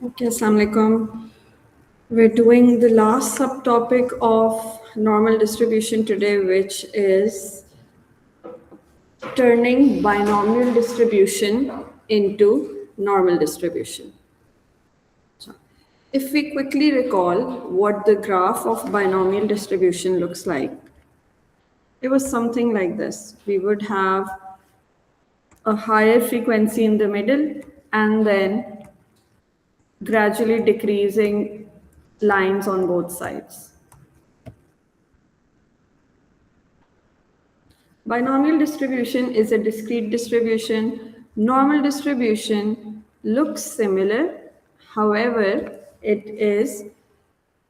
Okay, Assalamualaikum. We're doing the last subtopic of normal distribution today, which is turning binomial distribution into normal distribution. So, if we quickly recall what the graph of binomial distribution looks like, it was something like this. We would have a higher frequency in the middle and then gradually decreasing lines on both sides. Binomial distribution is a discrete distribution. Normal distribution looks similar, however, it is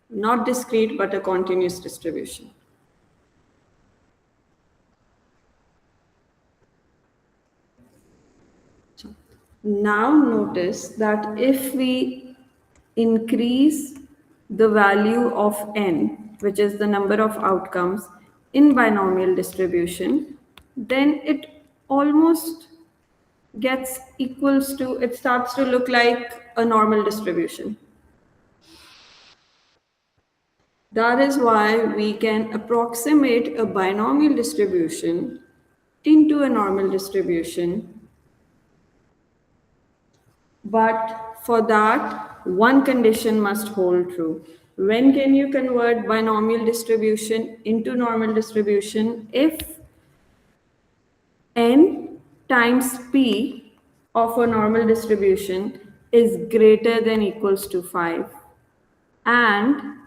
not discrete but a continuous distribution. Now notice that if we increase the value of n, which is the number of outcomes in binomial distribution, then it almost gets equals to, it starts to look like a normal distribution. That is why we can approximate a binomial distribution into a normal distribution. But for that, one condition must hold true. When can you convert binomial distribution into normal distribution? If n times p of a normal distribution is greater than equals to 5 and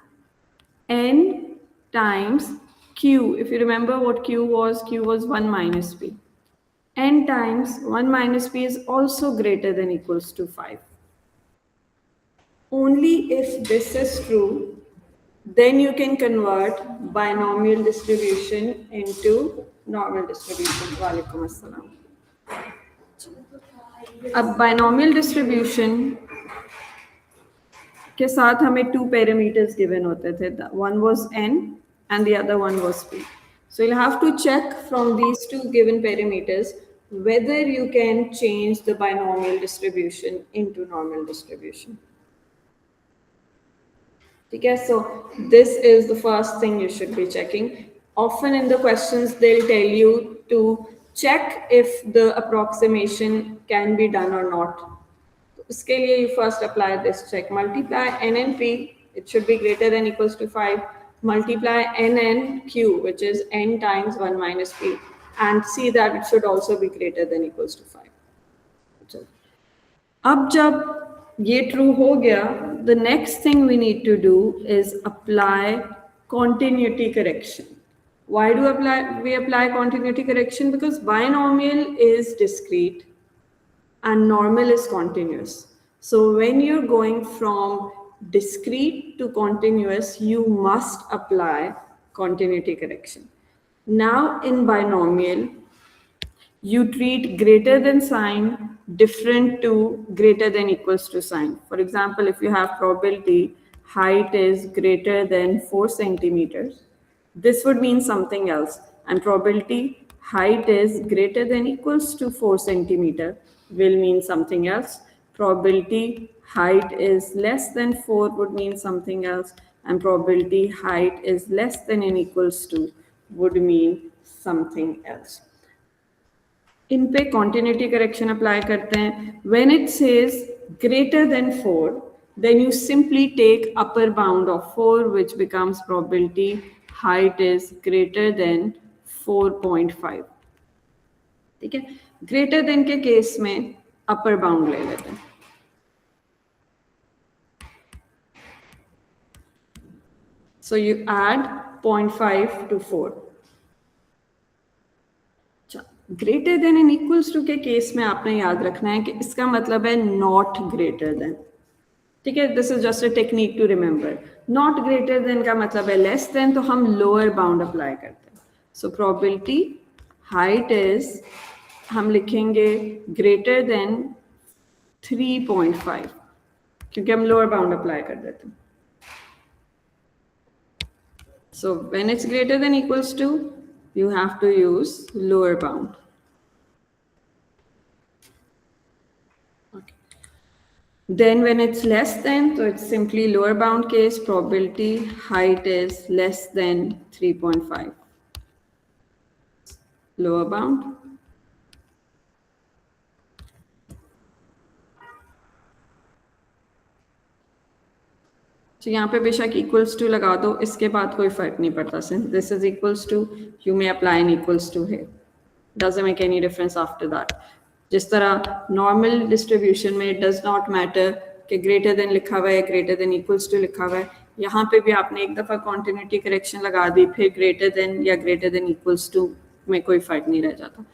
n times q, if you remember what q was 1 minus p. N times 1 minus p is also greater than equals to 5. Only if this is true, then you can convert binomial distribution into normal distribution. Walaikum assalam. अब binomial distribution के साथ हमें two parameters given होते थे. One was n and the other one was p. So you'll have to check from these two given parameters whether you can change the binomial distribution into normal distribution. Okay, so this is the first thing you should be checking. Often in the questions, they'll tell you to check if the approximation can be done or not. Uske liye you first apply this check. Multiply n and p, it should be greater than equals to 5. Multiply n and q, which is n times 1 minus p. And see that it should also be greater than equals to 5. So, अब जब ये true हो गया, the next thing we need to do is apply continuity correction. Why do we apply continuity correction? Because binomial is discrete and normal is continuous. So when you're going from discrete to continuous, you must apply continuity correction. Now in binomial, you treat greater than sign different to greater than equals to sign. For example, if you have probability height is greater than 4 centimeters, this would mean something else. And probability height is greater than equals to 4 centimeter will mean something else. Probability height is less than 4 would mean something else. And probability height is less than and equals to would mean something else. इन पे continuity correction apply करते हैं. When it says greater than 4, then you simply take upper bound of 4, which becomes probability height is greater than 4.5. ठीक है, greater than के case में upper bound ले लेते हैं. So you add 0.5 to 4. Greater than and equals to के case में आपने याद रखना है कि इसका मतलब है नॉट ग्रेटर देन. ठीक है, this is just a technique to remember. Not greater than का मतलब है लेस देन, तो हम लोअर बाउंड अप्लाई करते हैं. सो प्रोबेबिलिटी हाइट इज, हम लिखेंगे ग्रेटर देन 3.5 क्योंकि हम लोअर बाउंड अप्लाई कर देते हैं. So when it's greater than equals to, you have to use lower bound. Okay. Then when it's less than, so it's simply lower bound case, probability height is less than 3.5. Lower bound. तो यहाँ पे बेशक equals to लगा दो, इसके बाद कोई फर्क नहीं पड़ता. Since this is equals to, you may apply N equals to है. Doesn't make any difference after that. जिस तरह नॉर्मल डिस्ट्रीब्यूशन में डज नॉट मैटर कि ग्रेटर देन लिखा हुआ है, ग्रेटर देन इक्वल्स टू लिखा हुआ है, यहाँ पे भी आपने एक दफ़ा कॉन्टिन्यूटी करेक्शन लगा दी, फिर ग्रेटर देन या ग्रेटर देन इक्वल्स टू में कोई फर्क नहीं रह जाता.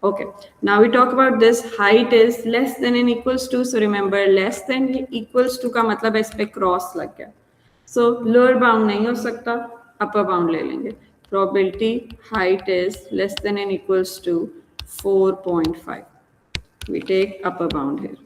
Okay, now we talk about this. Height is less than and equals to. So remember, less than equals to का मतलब है इस पे क्रॉस लग गया. So lower bound नहीं हो सकता, upper bound ले लेंगे. Probability height is less than and equals to 4.5. We take upper bound here.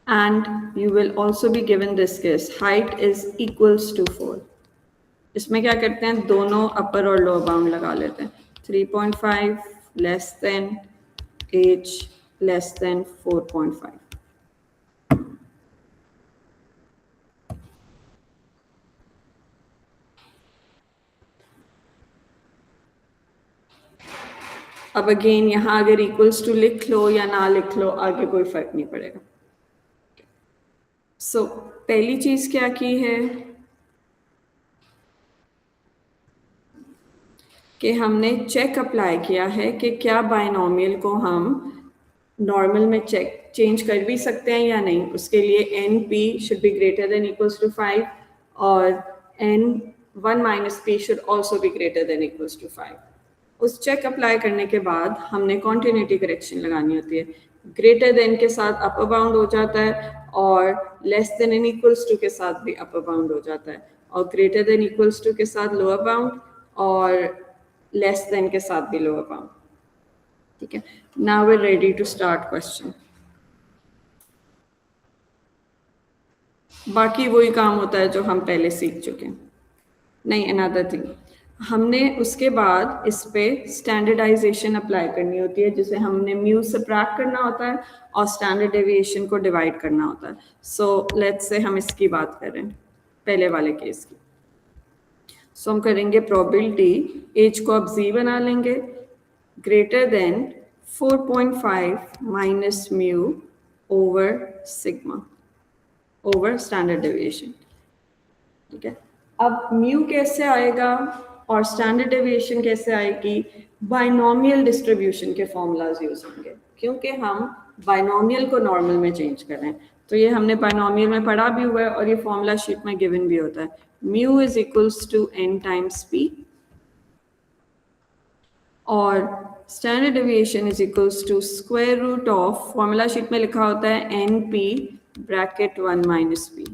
And you will also be given this case. Height is equals to 4. इसमें क्या करते हैं, दोनों upper और lower bound लगा लेते हैं. 3.5 less than h less than 4.5. अब अगेन यहाँ अगर इक्वल्स टू लिख लो या ना लिख लो, आगे कोई फर्क नहीं पड़ेगा. सो पहली चीज क्या की है कि हमने चेक अप्लाई किया है कि क्या बाइनोमियल को हम नॉर्मल में चेंज कर भी सकते हैं या नहीं. उसके लिए N P should be greater than equals to 5 और N 1 minus P should also be greater than equals to 5. उस चेक अप्लाई करने के बाद हमने कॉन्टिन्यूटी करेक्शन लगानी होती है. ग्रेटर देन के साथ अपर बाउंड हो जाता है और less than N equals to के साथ भी अपर बाउंड हो जाता है, और ग्रेटर देन इक्वल्स टू के साथ लोअर बाउंड और लेस देन के साथ भी लोअर बाउंड. ठीक है, now we are ready to start question. बाकी वही काम होता है जो हम पहले सीख चुके हैं. नहीं, अनदर थिंग, हमने उसके बाद इस पे स्टैंडर्डाइजेशन अप्लाई करनी होती है, जिसे हमने म्यू सब्ट्रैक्ट करना होता है और स्टैंडर्ड डेविएशन को डिवाइड करना होता है. सो लेट्स से हम इसकी बात करें, पहले वाले केस की. सो हम करेंगे प्रोबेबिलिटी, एज को अब जी बना लेंगे, greater than 4.5 minus mu over sigma over standard deviation. ठीक है, अब म्यू कैसे आएगा और स्टैंडर्ड डेविएशन कैसे आएगी? बाइनोमियल डिस्ट्रीब्यूशन के फॉर्मूलाज यूज होंगे, क्योंकि हम बाइनोमियल को नॉर्मल में चेंज कर रहे हैं. तो ये हमने बाइनोमियल में पढ़ा भी हुआ है और ये फॉर्मूला शीट में गिवन भी होता है. Mu is equals to n times p और standard deviation is equals to square root of, formula sheet में लिखा होता है n p bracket 1 minus p,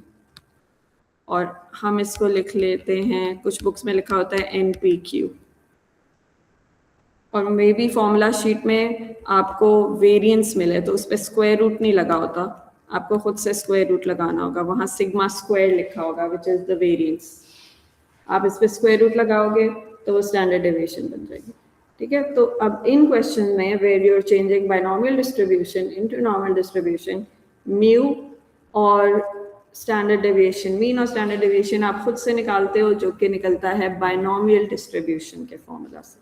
और हम इसको लिख लेते हैं, कुछ बुक्स में लिखा होता है एन पी क्यू, और मे बी फॉर्मूला शीट में आपको वेरिएंस मिले तो उस पर स्क्वायर रूट नहीं लगा होता, आपको खुद से स्क्वायर रूट लगाना होगा. वहाँ सिग्मा स्क्वायर लिखा होगा विच इज द वेरिएंस. आप इस पर स्क्वायर रूट लगाओगे तो वो स्टैंडर्ड डेविएशन बन जाएगी. ठीक है, तो अब इन क्वेश्चन में where you are changing binomial distribution into normal distribution, mu और स्टैंडर्ड डेविएशन, मीन और स्टैंडर्ड डेविएशन आप खुद से निकालते हो, जो कि निकलता है बाइनोमियल डिस्ट्रीब्यूशन के फॉर्मूला से.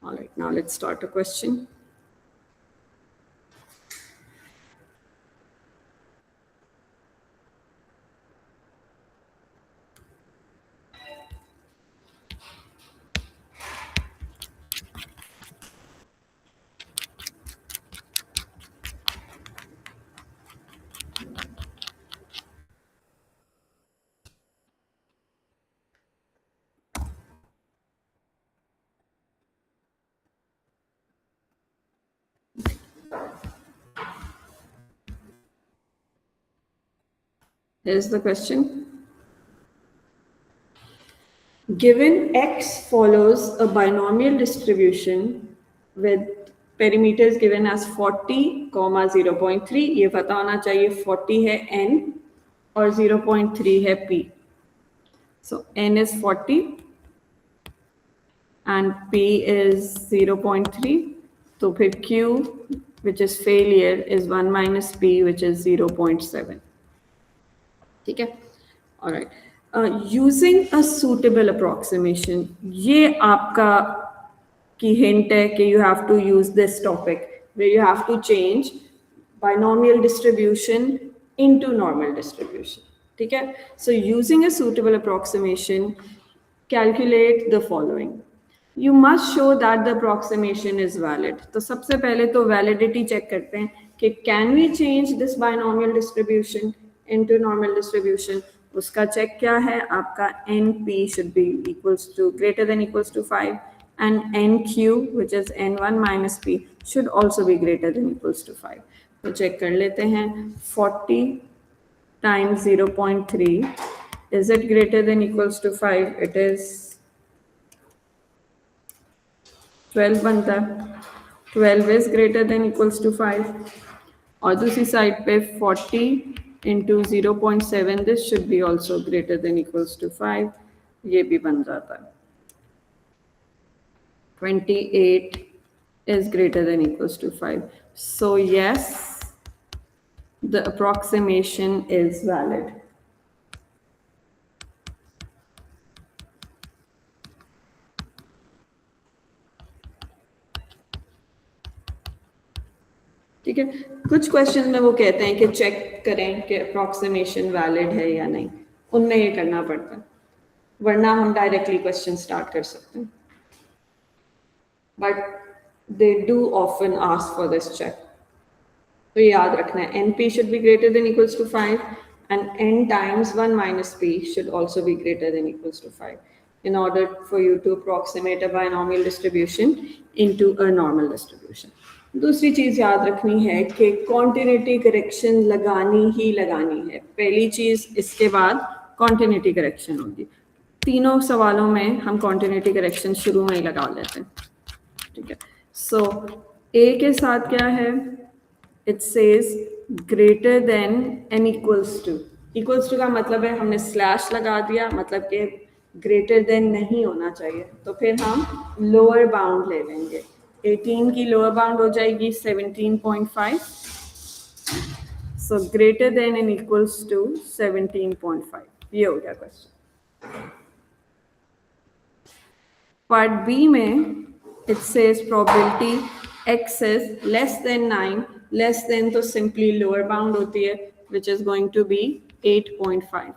Alright, now let's start a question. Here's the question. Given x follows a binomial distribution with perimeters given as 40, 0.3, ये पता होना चाहिए 40 है n और 0.3 है p. So n is 40 and P is 0.3. तो फिर Q which is failure is 1 minus P which is 0.7. ठीक है, alright. Using a suitable approximation, ये आपका की hint है कि you have to use this topic where you have to change binomial distribution into normal distribution. ठीक है, so using a suitable approximation, calculate the following. You must show that the approximation is valid. तो सबसे पहले तो validity check करते हैं कि can we change this binomial distribution into normal distribution. उसका check क्या है आपका NP should be equals to greater than equals to 5 and NQ which is N1 minus P should also be greater than equals to 5. तो check कर लेते हैं 40 times 0.3 is it greater than equals to 5? It is 12 बनता है, 12 is greater than equals to 5 और दूसरी side पे 40 into 0.7 this should be also greater than equals to 5, ये भी बन जाता है 28 is greater than equals to 5. So yes, the approximation is valid. ठीक है, कुछ क्वेश्चन में वो कहते हैं कि चेक करें कि अप्रोक्सीमेशन वैलिड है या नहीं, उनमें ये करना पड़ता है, वरना हम डायरेक्टली क्वेश्चन स्टार्ट कर सकते हैं, but they do often ask for this check. तो ये याद रखना है, NP should be greater than equals to 5 and N times 1 minus P should also be greater than equals to 5 in order for you to approximate a binomial distribution into a normal distribution. दूसरी चीज़ याद रखनी है कि continuity correction लगानी ही लगानी है. पहली चीज़, इसके बाद कॉन्टिन्यूटी करेक्शन होगी. तीनों सवालों में हम कॉन्टिन्यूटी करेक्शन शुरू में ही लगा लेते हैं. ठीक है, सो ए के साथ क्या है, it says greater than N equals to का मतलब है हमने स्लैश लगा दिया, मतलब कि ग्रेटर देन नहीं होना चाहिए, तो फिर हम लोअर बाउंड ले लेंगे. 18 की लोअर बाउंड हो जाएगी 17.5, so greater than and equals to 17.5. ये हो गया क्वेश्चन. पार्ट बी में it says probability x is less than 9, less than तो सिंपली लोअर बाउंड होती है which is going to be 8.5.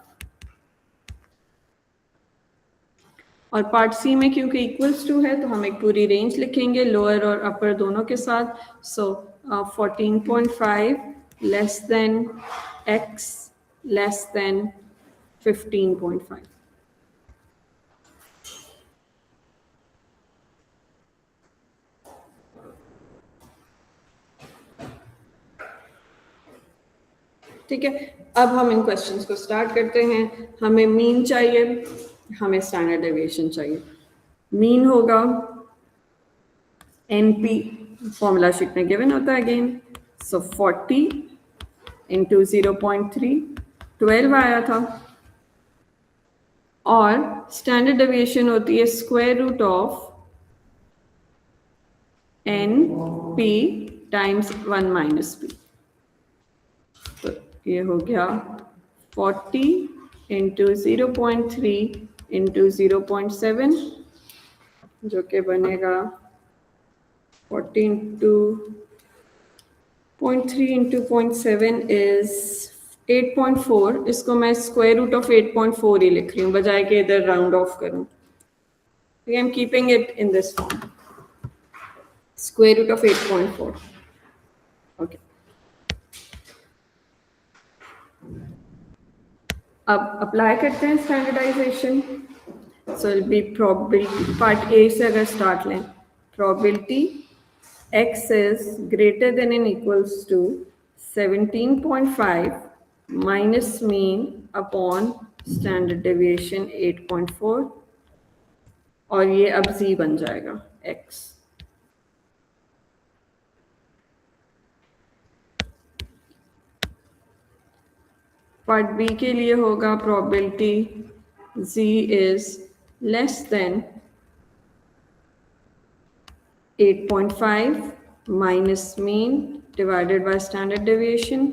और पार्ट सी में क्योंकि इक्वल्स टू है तो हम एक पूरी रेंज लिखेंगे लोअर और अपर दोनों के साथ. सो 14.5 less than x less than 15.5. ठीक है, अब हम इन क्वेश्चंस को स्टार्ट करते हैं. हमें मीन चाहिए, हमें स्टैंडर्ड डेविएशन चाहिए. मीन होगा NP, फॉर्मूला शीट में गिवन होता है अगेन. सो 40 इंटू 0.3, 12 आया था, और स्टैंडर्ड डेविएशन होती है square root of NP times 1 minus P. तो ये हो गया 40 इंटू 0.3 इंटू 0.7 जो कि बनेगा 40 इंटू 0.3 इंटू 0.7 इज 8.4. इसको मैं स्क्वायर रूट ऑफ 8.4 ही लिख रही हूँ बजाय के इधर राउंड ऑफ करूँ. I am keeping it in this form, square root of 8.4. Okay, अब अप्लाई करते हैं standardization. So it be probability, part A से अगर स्टार्ट लें, probability x is greater than and equals to 17.5 minus mean upon standard deviation 8.4, और ये अब z बन जाएगा x. पार्ट बी के लिए होगा probability z is less then 8.5 minus mean divided by standard deviation,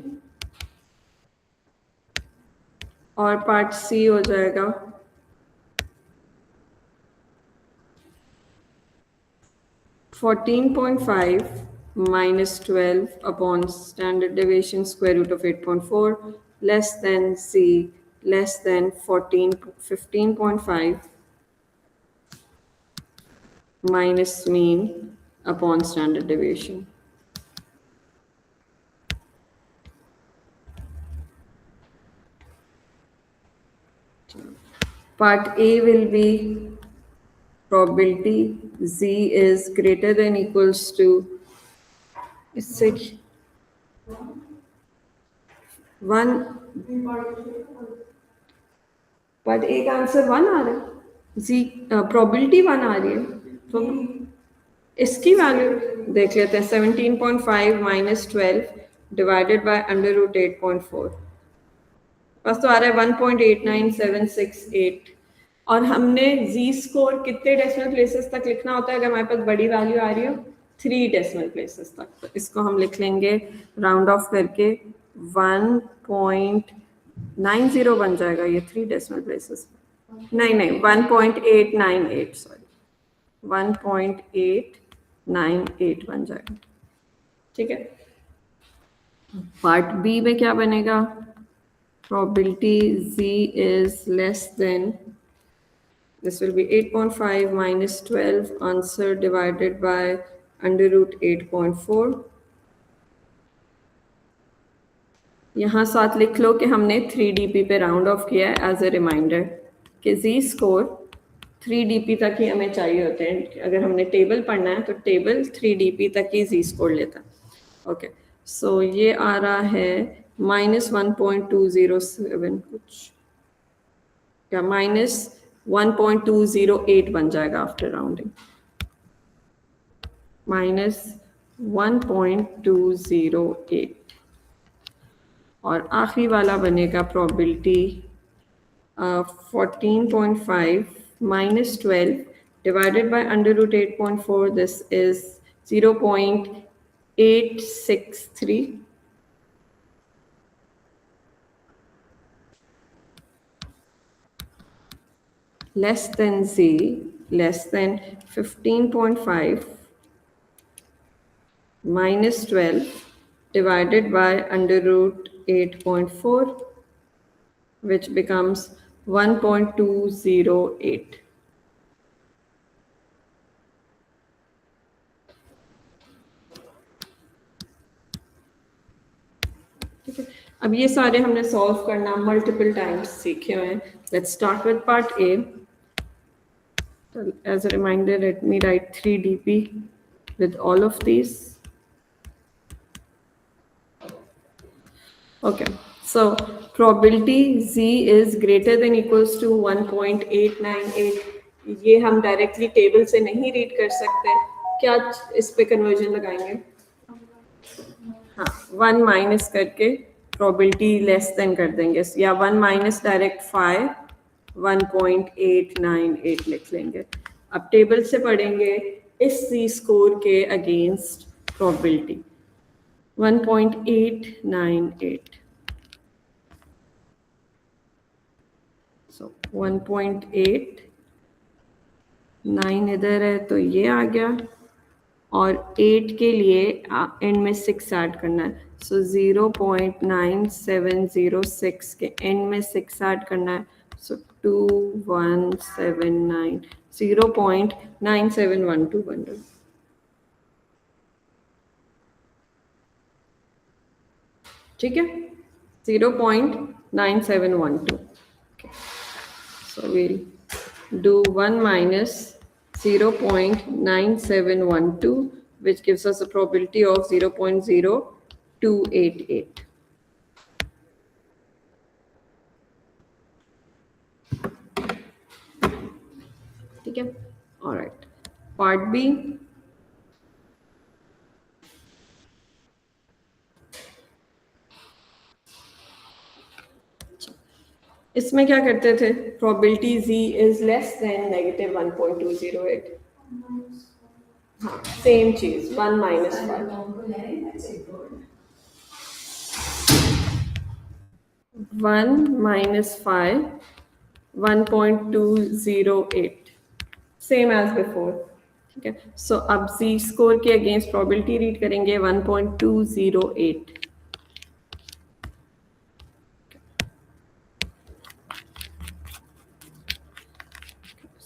और पार्ट सी हो जाएगा 14.5 minus 12 upon standard deviation square root of 8.4 less than C less than 15.5 minus mean upon standard deviation. Part A will be probability Z is greater than equals to, इससे 1, part A का answer 1 आ रहा है, जी probability 1 आ रही है, तो इसकी value देख लेते हैं 17.5 minus 12 divided by under root 8.4, बस तो आ रहा है 1.89768, और हमने जी स्कोर कितने डेसिमल प्लेसेस तक लिखना होता है अगर हमारे पास बड़ी वैल्यू आ रही हो 3 डेसिमल प्लेसेस तक, तो इसको हम लिख लेंगे राउंड ऑफ करके 1.90 बन जाएगा, ये 3 डेसिमल प्लेसेस, नहीं 1.898, सॉरी 1.898 बन जाएगा, ठीक है। पार्ट बी में क्या बनेगा, probability Z is less than, this will be 8.5 minus 12 answer divided by under root 8.4, यहाँ साथ लिख लो कि हमने 3dp पे राउंड ऑफ किया है एज ए रिमाइंडर कि Z स्कोर 3dp तक ही हमें चाहिए होते हैं, अगर हमने टेबल पढ़ना है तो टेबल 3dp तक ही Z स्कोर लेता है, ओके। सो ये आ रहा है -1.207 कुछ, या -1.208 बन जाएगा आफ्टर राउंडिंग, -1.208, और आखिरी वाला बनेगा probability 14.5 minus 12 divided by under root 8.4, this is 0.863, less than Z less than 15.5 minus 12 divided by under root 8.4, which becomes 1.208. ठीक है, अब ये सारे हमने सॉल्व करना मल्टीपल टाइम्स सीखे हुए हैं। Let's start with part A. As a reminder, let me write 3dp with all of these. Okay, so probability Z is greater than equals to 1.898. ये हम डायरेक्टली टेबल से नहीं रीड कर सकते, क्या इस पे कन्वर्जन लगाएंगे? हाँ, 1 माइनस करके प्रोबेबिलिटी लेस देन कर देंगे, या 1 माइनस डायरेक्ट 5 1.898 लिख लेंगे। अब टेबल से पढ़ेंगे इस सी स्कोर के अगेंस्ट प्रोबेबिलिटी 1.898, सो 1.89 इधर है तो ये आ गया, और 8 के लिए एंड में 6 ऐड करना है, सो 0.9706 के एंड में 6 ऐड करना है, सो 2179, 0.9712 बन रहा है, ठीक है, 0.9712. Okay. So we'll do 1 minus 0.9712, which gives us a probability of 0.0288. ठीक है, all right. Part B. इसमें क्या करते थे, probability Z is less then -1.208, हाँ सेम चीज 1 minus 5 1 minus 5 1.208 same as before. ठीक है, सो अब जी स्कोर के अगेंस्ट प्रोबेबिलिटी रीड करेंगे 1.208।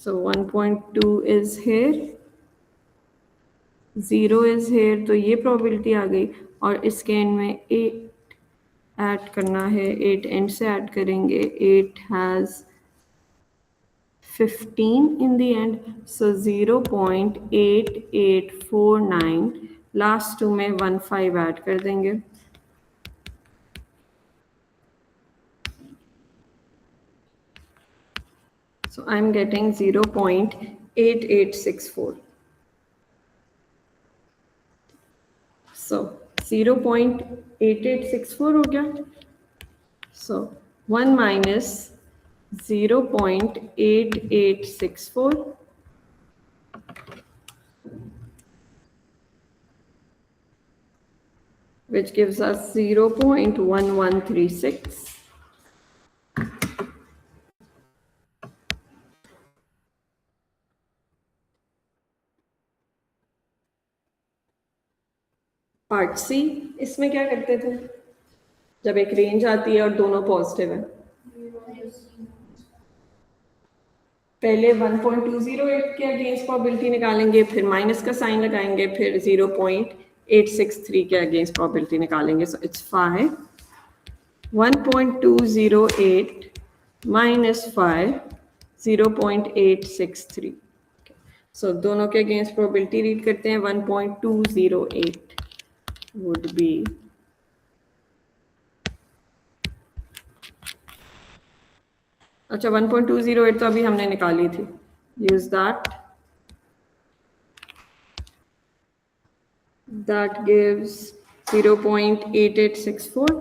So 1.2 is here, 0 is here, तो ये प्रोबेबिलिटी आ गई और इसके एंड में 8 ऐड करना है, 8 एंड से ऐड करेंगे, 8 has 15 in the end, so 0.8849, last two में 15 ऐड कर देंगे। So I'm getting 0.8864. So 0.8864 हो गया। So 1 minus 0.8864 which gives us 0.1136. Part C, इसमें क्या करते थे जब एक रेंज आती है और दोनों पॉजिटिव है? पहले 1.208 के अगेंस्ट प्रोबेबिलिटी निकालेंगे, फिर माइनस का साइन लगाएंगे, फिर 0.863 के अगेंस्ट प्रोबेबिलिटी निकालेंगे। So it's 5 1.208 minus 5 0.863। सो दोनों के अगेंस्ट प्रोबेबिलिटी रीड करते हैं। 1.208 would be अच्छा 1.208 तो अभी हमने निकाली थी, यूज that gives 0.8864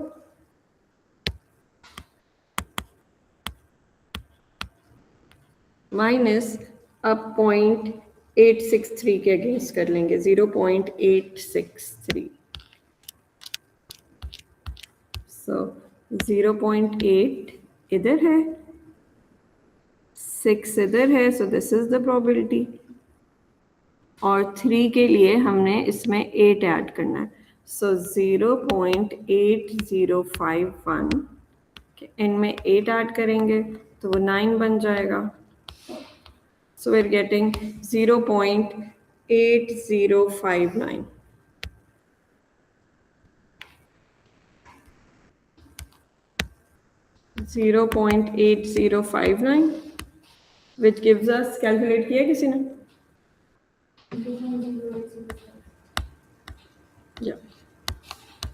माइनस अब 0.863 के अगेंस्ट कर लेंगे, 0.863। सो 0.8 इधर है, 6 इधर है, so this is the probability. और 3 के लिए हमने इसमें 8 ऐड करना है, सो 0.8051 के एंड में 8 ऐड करेंगे तो वो 9 बन जाएगा। So we are getting 0.8059। (0.8059) which gives us, calculate किया किसी ने? या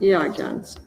ये आ गया आंसर।